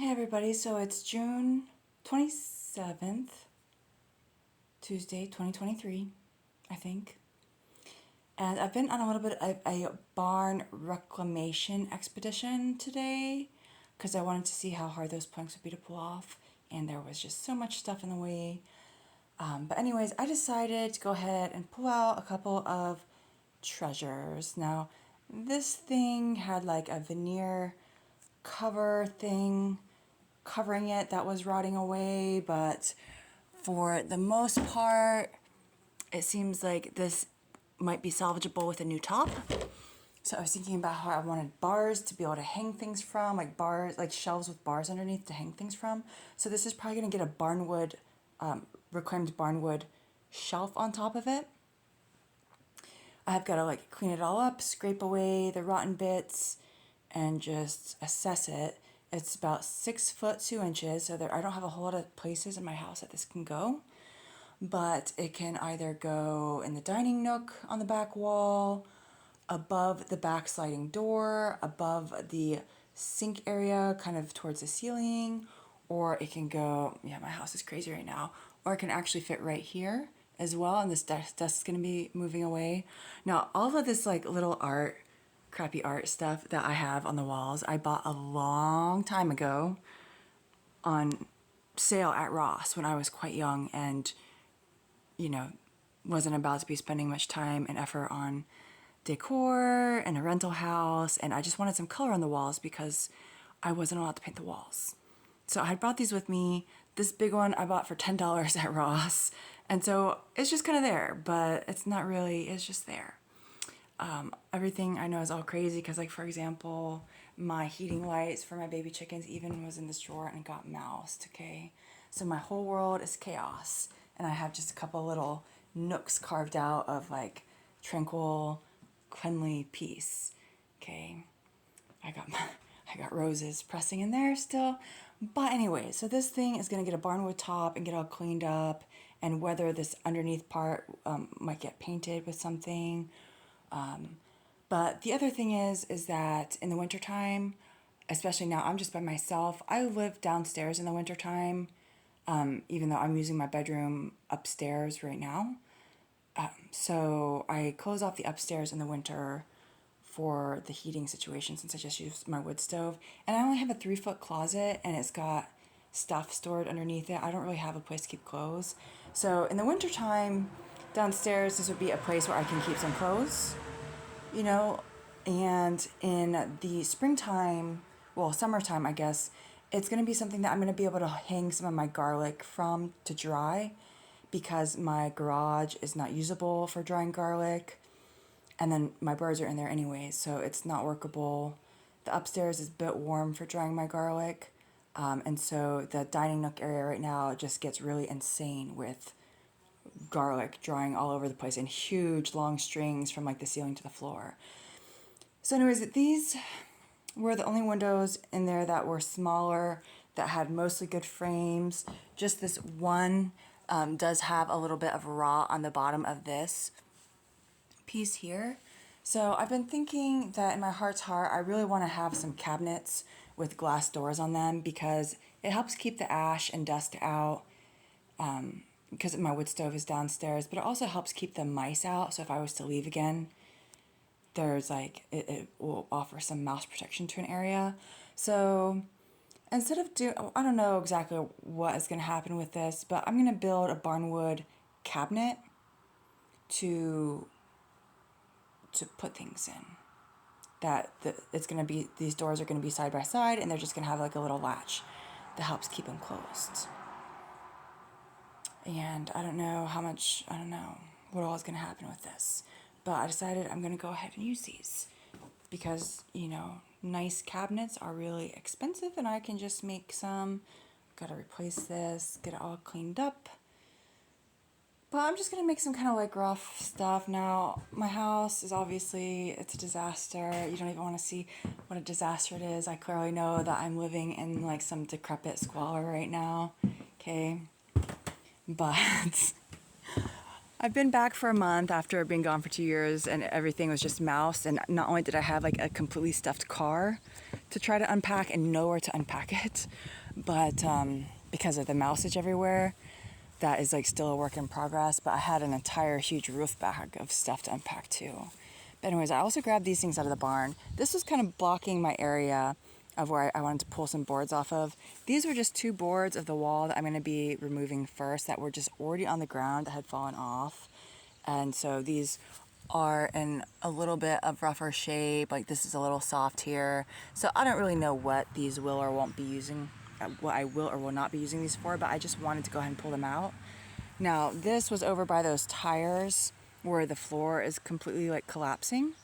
Hey everybody, so it's June 27th, Tuesday, 2023, I think. And I've been on a little bit of a barn reclamation expedition today because I wanted to see how hard those planks would be to pull off, and there was just so much stuff in the way. But anyways, I decided to go ahead and pull out a couple of treasures. Now, this thing had like a veneer cover thing covering it that was rotting away, but for the most part it seems like this might be salvageable with a new top. So I was thinking about how I wanted bars to be able to hang things from, like bars, like shelves with bars underneath to hang things from. So this is probably going to get a barnwood, reclaimed barnwood shelf on top of it. I've got to like clean it all up, scrape away the rotten bits, and just assess it. It's about 6 foot 2 inches, so I don't have a whole lot of places in my house that this can go. But it can either go in the dining nook on the back wall, above the back sliding door, above the sink area, kind of towards the ceiling, or it can go, yeah, my house is crazy right now, or it can actually fit right here as well, and this desk is going to be moving away. Now, all of this like little crappy art stuff that I have on the walls, I bought a long time ago on sale at Ross when I was quite young and, you know, wasn't about to be spending much time and effort on decor and a rental house, and I just wanted some color on the walls because I wasn't allowed to paint the walls. So I had brought these with me. This big one I bought for $10 at Ross, and so it's just kind of there, but it's not really, it's just there. Everything I know is all crazy because, like, for example, my heating lights for my baby chickens even was in this drawer and got moused, okay? So my whole world is chaos, and I have just a couple little nooks carved out of, like, tranquil, cleanly peace, okay? I got roses pressing in there still. But anyway, so this thing is going to get a barnwood top and get all cleaned up, and whether this underneath part might get painted with something. But the other thing is that in the wintertime, especially now, I'm just by myself. I live downstairs in the wintertime, even though I'm using my bedroom upstairs right now. So I close off the upstairs in the winter for the heating situation since I just use my wood stove. And I only have a 3-foot closet, and it's got stuff stored underneath it. I don't really have a place to keep clothes. So in the wintertime, downstairs, this would be a place where I can keep some clothes, you know, and in the springtime, well, summertime, I guess, it's going to be something that I'm going to be able to hang some of my garlic from to dry because my garage is not usable for drying garlic. And then my birds are in there anyways, so it's not workable. The upstairs is a bit warm for drying my garlic. And so the dining nook area right now just gets really insane with garlic drying all over the place in huge long strings from like the ceiling to the floor. So anyways, these were the only windows in there that were smaller, that had mostly good frames. Just this one does have a little bit of rot on the bottom of this piece here. So I've been thinking that in my heart's heart, I really want to have some cabinets with glass doors on them because it helps keep the ash and dust out, because my wood stove is downstairs, but it also helps keep the mice out. So if I was to leave again, there's like, it will offer some mouse protection to an area. So instead of I don't know exactly what is going to happen with this, but I'm going to build a barnwood cabinet to put things in. It's going to be, these doors are going to be side by side, and they're just going to have like a little latch that helps keep them closed. And I don't know what all is going to happen with this, but I decided I'm going to go ahead and use these because, you know, nice cabinets are really expensive, and I can just make some. Got to replace this, get it all cleaned up. But I'm just going to make some kind of like rough stuff. Now, my house is obviously, it's a disaster. You don't even want to see what a disaster it is. I clearly know that I'm living in like some decrepit squalor right now. Okay. But I've been back for a month after being gone for 2 years, and everything was just mouse. And not only did I have like a completely stuffed car to try to unpack and nowhere to unpack it, but because of the mousage everywhere, that is like still a work in progress. But I had an entire huge roof bag of stuff to unpack too. But anyways, I also grabbed these things out of the barn. This was kind of blocking my area of where I wanted to pull some boards off of. These were just 2 boards of the wall that I'm going to be removing first that were just already on the ground that had fallen off. And so these are in a little bit of rougher shape. Like this is a little soft here. So I don't really know what these will or won't be using, what I will or will not be using these for, but I just wanted to go ahead and pull them out. Now this was over by those tires where the floor is completely like collapsing.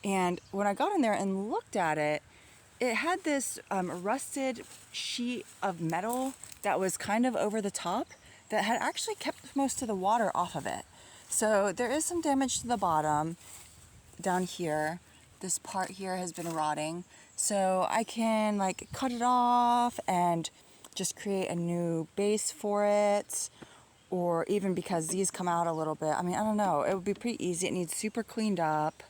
And when I got in there and looked at it, it had this rusted sheet of metal that was kind of over the top that had actually kept most of the water off of it. So there is some damage to the bottom down here. This part here has been rotting. So I can like cut it off and just create a new base for it. Or even because these come out a little bit. I mean, I don't know. It would be pretty easy. It needs super cleaned up.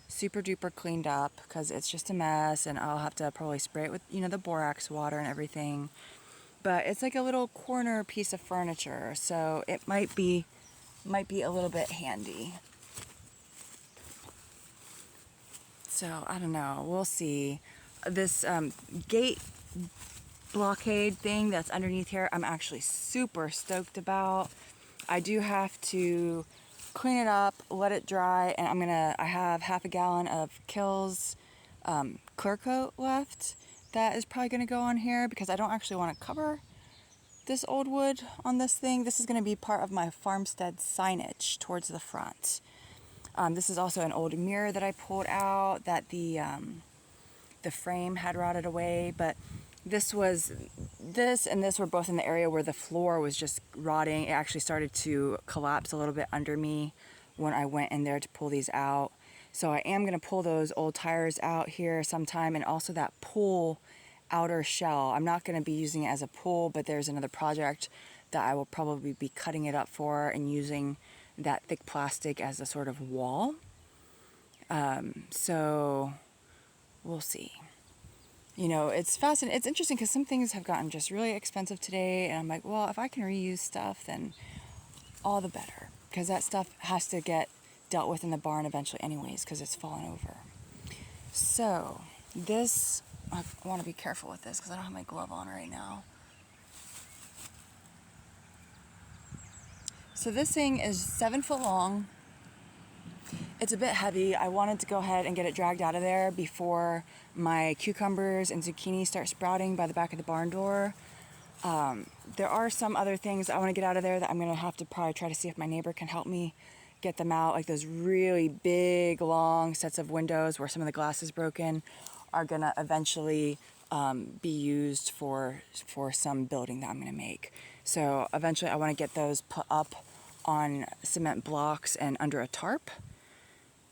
Super duper cleaned up because it's just a mess, and I'll have to probably spray it with, you know, the borax water and everything. But it's like a little corner piece of furniture, so it might be a little bit handy. So I don't know, we'll see. This gate blockade thing that's underneath here, I'm actually super stoked about. I do have to clean it up, let it dry, and I have half a gallon of Kills clear coat left that is probably gonna go on here because I don't actually want to cover this old wood on this thing. This is gonna be part of my farmstead signage towards the front. This is also an old mirror that I pulled out that the frame had rotted away, but this and this were both in the area where the floor was just rotting. It actually started to collapse a little bit under me when I went in there to pull these out. So I am going to pull those old tires out here sometime, and also that pool outer shell. I'm not going to be using it as a pool, but there's another project that I will probably be cutting it up for and using that thick plastic as a sort of wall. So we'll see. You know, it's fascinating. It's interesting because some things have gotten just really expensive today, and I'm like, well, if I can reuse stuff, then all the better, because that stuff has to get dealt with in the barn eventually anyways, because it's fallen over. So this, I want to be careful with this because I don't have my glove on right now. So this thing is 7 foot long. It's a bit heavy. I wanted to go ahead and get it dragged out of there before my cucumbers and zucchini start sprouting by the back of the barn door. There are some other things I want to get out of there that I'm going to have to probably try to see if my neighbor can help me get them out. Like those really big, long sets of windows where some of the glass is broken are going to eventually be used for some building that I'm going to make. So eventually I want to get those put up on cement blocks and under a tarp,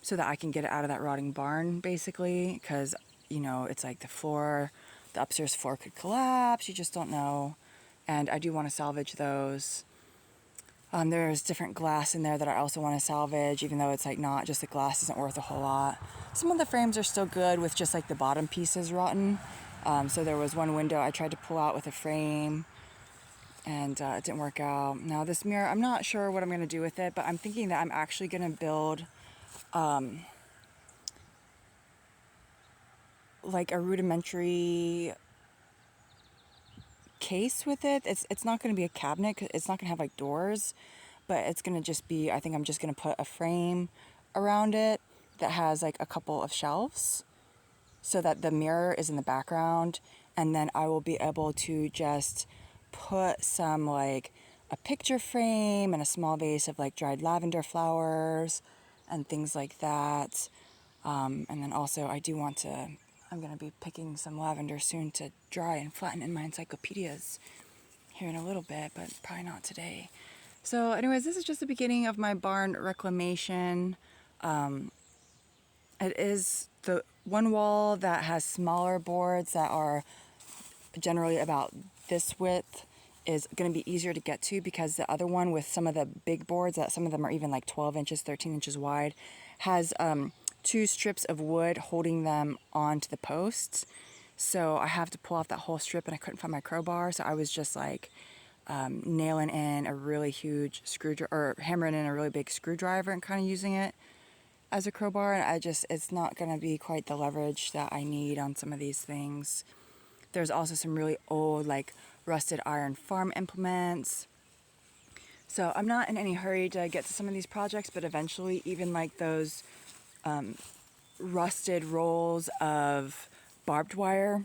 so that I can get it out of that rotting barn, basically, because, you know, it's like the upstairs floor could collapse, you just don't know, and I do want to salvage those. There's different glass in there that I also want to salvage, even though it's like not, just the glass isn't worth a whole lot. Some of the frames are still good with just like the bottom pieces rotten. So there was one window I tried to pull out with a frame, and it didn't work out. Now this mirror, I'm not sure what I'm going to do with it, but I'm thinking that I'm actually going to build like a rudimentary case with it. It's not going to be a cabinet, 'cause it's not going to have like doors, but it's going to just be, I think I'm just going to put a frame around it that has like a couple of shelves so that the mirror is in the background, and then I will be able to just put some like a picture frame and a small vase of like dried lavender flowers and things like that. And then also I'm going to be picking some lavender soon to dry and flatten in my encyclopedias here in a little bit, but probably not today. So anyways, this is just the beginning of my barn reclamation. It is the one wall that has smaller boards that are generally about this width is going to be easier to get to, because the other one with some of the big boards, that some of them are even like 12 inches, 13 inches wide, has 2 strips of wood holding them onto the posts. So I have to pull off that whole strip, and I couldn't find my crowbar, so I was just like nailing in a really huge screwdriver, or hammering in a really big screwdriver and kind of using it as a crowbar. And it's not going to be quite the leverage that I need on some of these things. There's also some really old, like, rusted iron farm implements. So I'm not in any hurry to get to some of these projects, but eventually, even like those rusted rolls of barbed wire,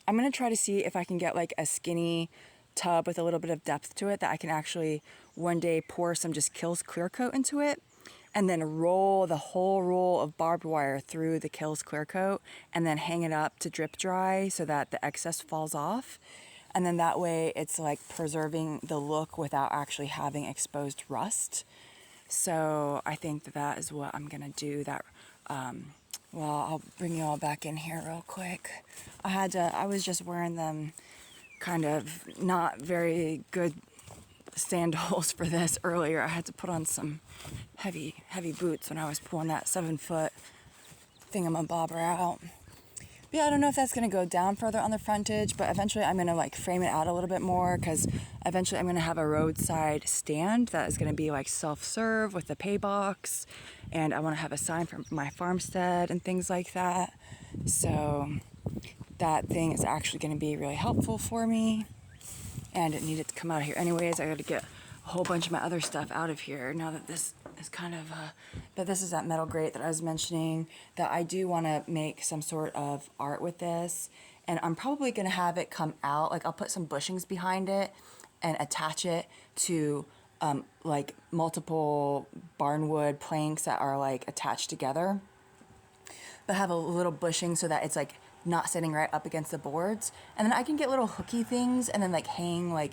I'm going to try to see if I can get like a skinny tub with a little bit of depth to it that I can actually one day pour some just Kills clear coat into it, and then roll the whole roll of barbed wire through the Kills clear coat, and then hang it up to drip dry so that the excess falls off. And then that way it's like preserving the look without actually having exposed rust. So I think that is what I'm gonna do. Well, I'll bring you all back in here real quick. I was just wearing them kind of not very good sandals for this earlier. I had to put on some heavy boots when I was pulling that 7-foot thingamabobber out. But yeah, I don't know if that's going to go down further on the frontage, but eventually I'm going to like frame it out a little bit more, because eventually I'm going to have a roadside stand that is going to be like self-serve with a pay box, and I want to have a sign for my farmstead and things like that. So that thing is actually going to be really helpful for me, and it needed to come out of here anyways. I got to get a whole bunch of my other stuff out of here now that this is kind of but this is that metal grate that I was mentioning, that I do want to make some sort of art with this, and I'm probably going to have it come out, like I'll put some bushings behind it and attach it to like multiple barnwood planks that are like attached together, but have a little bushing so that it's like not sitting right up against the boards. And then I can get little hooky things and then like hang like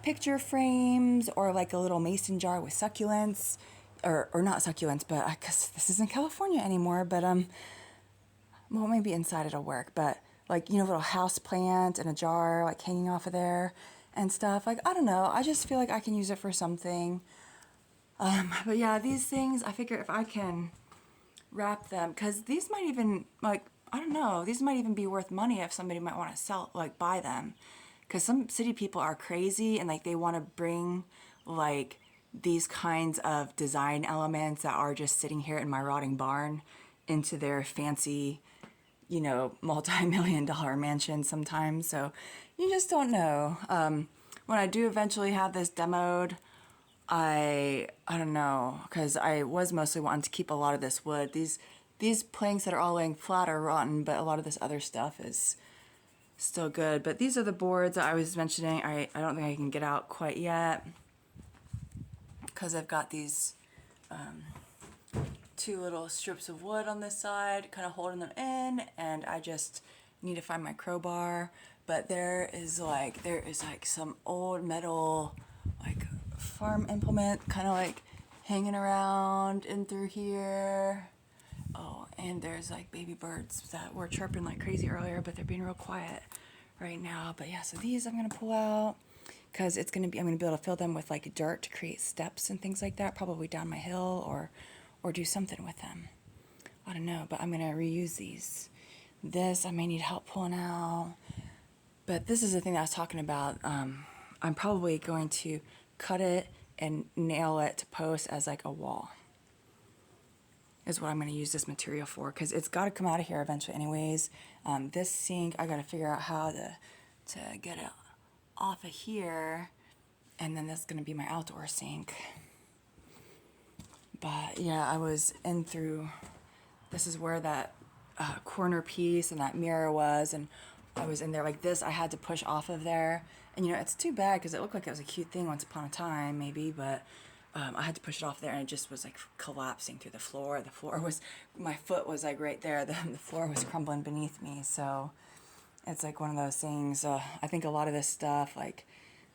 picture frames, or like a little mason jar with succulents, or not succulents, but because this isn't California anymore, but well, maybe inside it'll work, but like, you know, little house plant in a jar like hanging off of there and stuff. Like, I don't know, I just feel like I can use it for something. But yeah, these things, I figure if I can wrap them, because these might even, like, I don't know, these might even be worth money if somebody might want to sell, like, buy them. Because some city people are crazy, and like they want to bring like these kinds of design elements that are just sitting here in my rotting barn into their fancy, you know, multi-million-dollar mansion sometimes. So you just don't know. When I do eventually have this demoed, I don't know, because I was mostly wanting to keep a lot of this wood. These planks that are all laying flat are rotten, but a lot of this other stuff is still good. But these are the boards that I was mentioning. I don't think I can get out quite yet, because I've got these 2 little strips of wood on this side kind of holding them in, and I just need to find my crowbar. But there is like some old metal like farm implement kind of like hanging around in through here. Oh, and there's like baby birds that were chirping like crazy earlier, but they're being real quiet right now. But yeah, so these I'm gonna pull out, because I'm gonna be able to fill them with like dirt to create steps and things like that, probably down my hill, or do something with them. I don't know, but I'm gonna reuse these. This I may need help pulling out, but this is the thing that I was talking about. I'm probably going to cut it and nail it to post as like a wall, is what I'm going to use this material for, because it's got to come out of here eventually anyways. This sink, I got to figure out how to get it off of here, and then that's going to be my outdoor sink. But yeah, I was in through, this is where that corner piece and that mirror was, and I was in there like this. I had to push off of there, and you know, it's too bad because it looked like it was a cute thing once upon a time maybe, but I had to push it off there, and it just was like collapsing through the floor. The floor was, my foot was like right there. The floor was crumbling beneath me. So it's like one of those things. I think a lot of this stuff like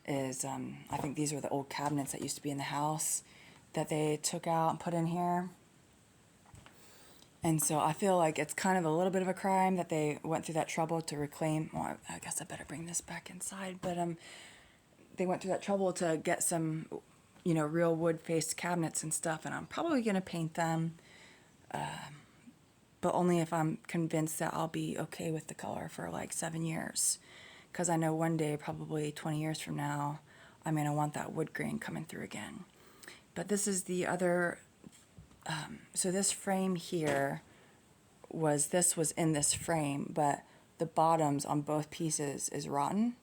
is, I think these were the old cabinets that used to be in the house that they took out and put in here. And so I feel like it's kind of a little bit of a crime that they went through that trouble to reclaim. Well, I guess I better bring this back inside, but they went through that trouble to get some, you know, real wood-faced cabinets and stuff, and I'm probably going to paint them, but only if I'm convinced that I'll be okay with the color for like 7 years, because I know one day, probably 20 years from now, I'm going to want that wood grain coming through again. But this is the other, so this frame here was in this frame, but the bottoms on both pieces is rotten.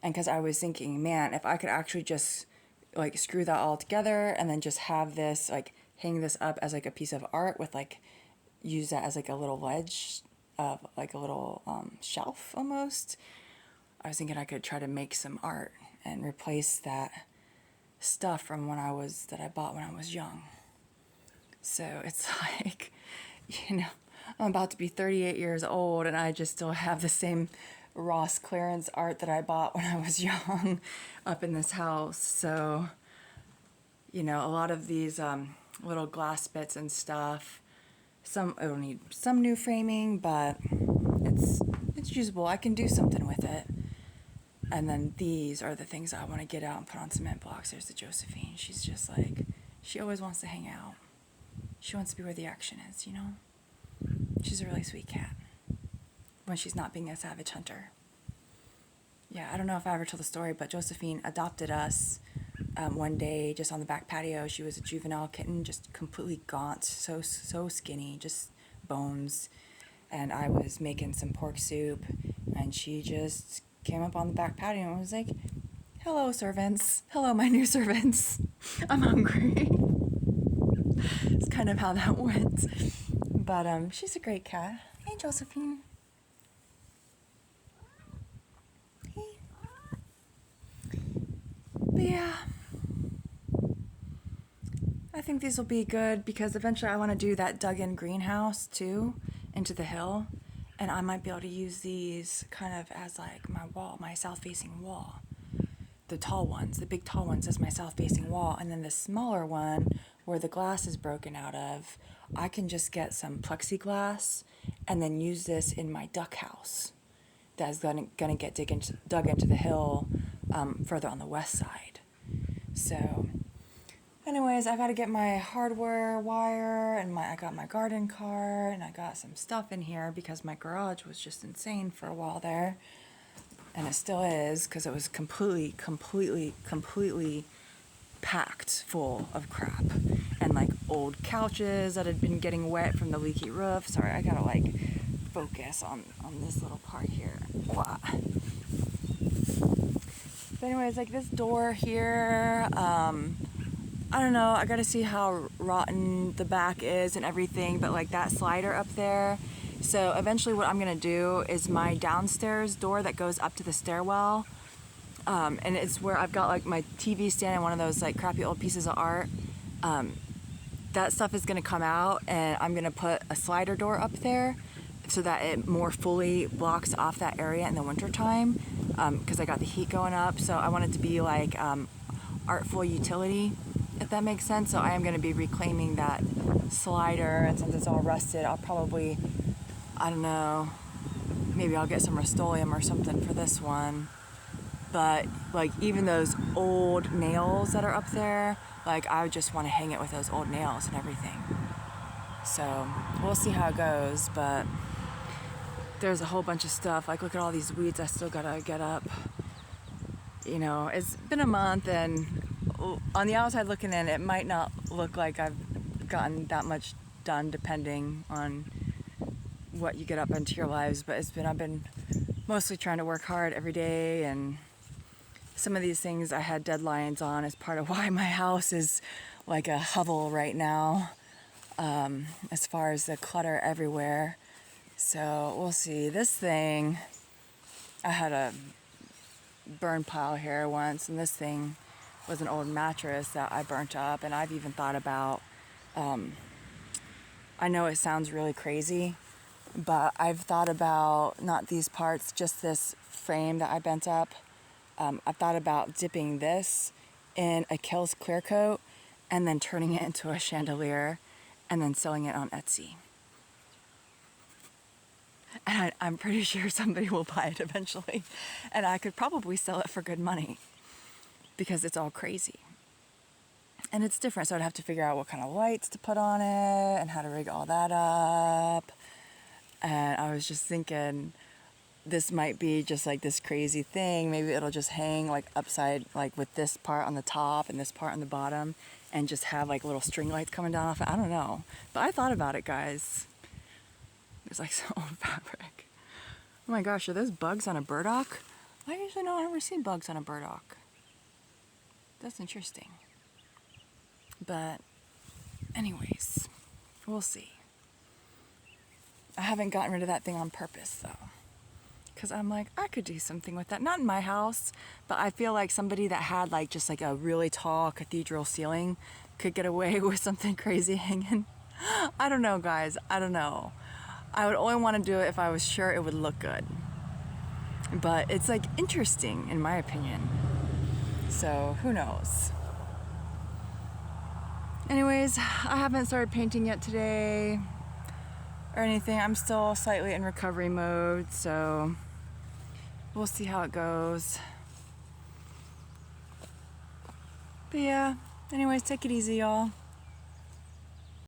And because I was thinking, man, if I could actually just like screw that all together and then just have this, like hang this up as like a piece of art with like, use that as like a little ledge of like a little shelf almost. I was thinking I could try to make some art and replace that stuff from that I bought when I was young. So it's like, you know, I'm about to be 38 years old and I just still have the same Ross clearance art that I bought when I was young up in this house. So, you know, a lot of these little glass bits and stuff, it'll need some new framing, but it's usable. I can do something with it. And then these are the things I want to get out and put on cement blocks. There's the Josephine. She's just like, she always wants to hang out. She wants to be where the action is, you know? She's a really sweet cat when she's not being a savage hunter. Yeah, I don't know if I ever told the story, but Josephine adopted us one day just on the back patio. She was a juvenile kitten, just completely gaunt, so skinny, just bones. And I was making some pork soup, and she just came up on the back patio and was like, hello, servants. Hello, my new servants. I'm hungry. It's kind of how that went. But she's a great cat. Hey, Josephine. Hey. But yeah. I think these will be good because eventually I want to do that dug-in greenhouse too, into the hill. And I might be able to use these kind of as like my wall, my south-facing wall. The tall ones, the big tall ones as my south-facing wall. And then the smaller one where the glass is broken out of, I can just get some plexiglass and then use this in my duck house that's gonna get dug into the hill further on the west side. So anyways, I gotta get my hardware wire and I got my garden cart and I got some stuff in here because my garage was just insane for a while there. And it still is because it was completely packed full of crap. And like old couches that had been getting wet from the leaky roof. Sorry, I gotta like focus on this little part here. Blah. But anyways, like this door here, I don't know, I gotta see how rotten the back is and everything, but like that slider up there. So eventually what I'm gonna do is my downstairs door that goes up to the stairwell, and it's where I've got like my TV stand and one of those like crappy old pieces of art. That stuff is gonna come out and I'm gonna put a slider door up there so that it more fully blocks off that area in the wintertime, because I got the heat going up. So I want it to be like artful utility, if that makes sense. So I am going to be reclaiming that slider, and since it's all rusted, I'll probably, I don't know, maybe I'll get some Rust-Oleum or something for this one. But like even those old nails that are up there, like I just want to hang it with those old nails and everything. So we'll see how it goes, but there's a whole bunch of stuff. Like look at all these weeds I still gotta get up. You know, it's been a month and on the outside looking in, it might not look like I've gotten that much done depending on what you get up into your lives, but I've been mostly trying to work hard every day, and some of these things I had deadlines on as part of why my house is like a hovel right now, as far as the clutter everywhere. So we'll see. This thing, I had a burn pile here once, and this thing was an old mattress that I burnt up, and I've even thought about, I know it sounds really crazy, but I've thought about not these parts, just this frame that I bent up. I've thought about dipping this in a Kiehl's clear coat and then turning it into a chandelier and then selling it on Etsy. And I'm pretty sure somebody will buy it eventually, and I could probably sell it for good money. because it's all crazy. And it's different, so I'd have to figure out what kind of lights to put on it and how to rig all that up. And I was just thinking, this might be just like this crazy thing. Maybe it'll just hang like upside, like with this part on the top and this part on the bottom, and just have like little string lights coming down off it. I don't know. But I thought about it, guys. There's like some old fabric. Oh my gosh, are those bugs on a burdock? I usually don't ever see bugs on a burdock. That's interesting. But anyways, we'll see. I haven't gotten rid of that thing on purpose though, because I'm like, I could do something with that. Not in my house, but I feel like somebody that had like just like a really tall cathedral ceiling could get away with something crazy hanging. I don't know, guys. I don't know. I would only want to do it if I was sure it would look good. But it's like interesting in my opinion. So who knows? Anyways, I haven't started painting yet today or anything. I'm still slightly in recovery mode, so we'll see how it goes. But yeah, anyways, take it easy, y'all.